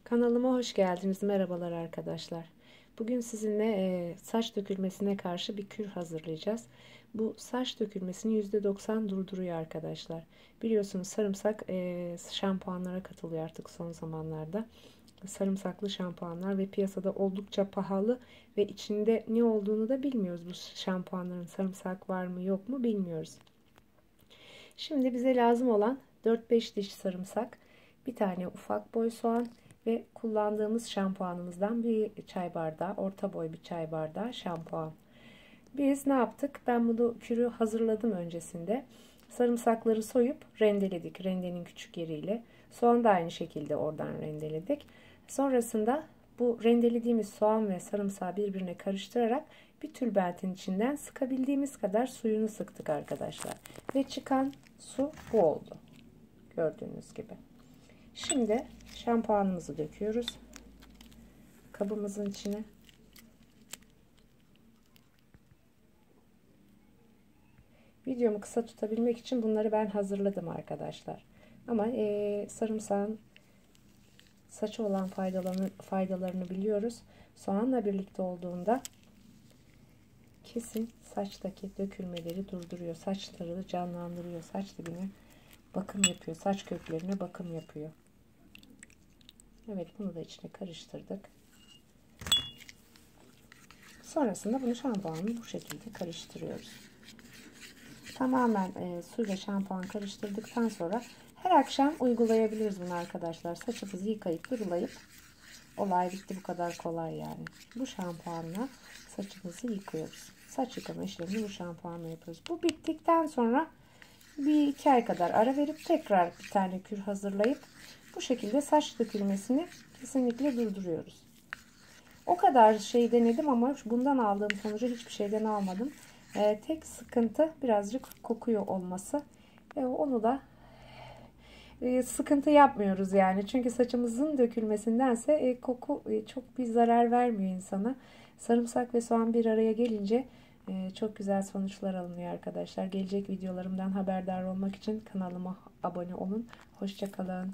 Kanalıma hoş geldiniz. Merhabalar arkadaşlar. Bugün sizinle saç dökülmesine karşı bir kür hazırlayacağız. Bu saç dökülmesini %90 durduruyor arkadaşlar. Biliyorsunuz sarımsak şampuanlara katılıyor artık son zamanlarda. Sarımsaklı şampuanlar ve piyasada oldukça pahalı ve içinde ne olduğunu da bilmiyoruz. Bu şampuanların sarımsak var mı yok mu bilmiyoruz. Şimdi bize lazım olan 4-5 diş sarımsak, bir tane ufak boy soğan ve kullandığımız şampuanımızdan bir çay bardağı, orta boy bir çay bardağı şampuan. Biz ne yaptık? Ben bunu kürü hazırladım öncesinde. Sarımsakları soyup rendeledik. Rendenin küçük yeriyle. Soğan da aynı şekilde oradan rendeledik. Sonrasında bu rendelediğimiz soğan ve sarımsağı birbirine karıştırarak bir tülbentin içinden sıkabildiğimiz kadar suyunu sıktık arkadaşlar. Ve çıkan su bu oldu. Gördüğünüz gibi. Şimdi şampuanımızı döküyoruz kabımızın içine. Videomu kısa tutabilmek için bunları ben hazırladım arkadaşlar. Ama sarımsağın saça olan faydalarını biliyoruz. Soğanla birlikte olduğunda kesin saçtaki dökülmeleri durduruyor. Saçları canlandırıyor. Saç dibine bakım yapıyor. Saç köklerine bakım yapıyor. Evet, bunu da içine karıştırdık. Sonrasında bunu şampuanla bu şekilde karıştırıyoruz. Tamamen suyla şampuan karıştırdıktan sonra her akşam uygulayabiliriz bunu arkadaşlar. Saçımızı yıkayıp durulayıp olay bitti, bu kadar kolay yani. Bu şampuanla saçımızı yıkıyoruz. Saç yıkama işlemini bu şampuanla yapıyoruz. Bu bittikten sonra bir iki ay kadar ara verip tekrar bir tane kür hazırlayıp bu şekilde saç dökülmesini kesinlikle durduruyoruz. O kadar şey denedim ama bundan aldığım sonucu hiçbir şeyden almadım. Tek sıkıntı birazcık kokuyor olması. Onu da sıkıntı yapmıyoruz yani. Çünkü saçımızın dökülmesindense koku çok bir zarar vermiyor insana. Sarımsak ve soğan bir araya gelince çok güzel sonuçlar alınıyor arkadaşlar. Gelecek videolarımdan haberdar olmak için kanalıma abone olun. Hoşça kalın.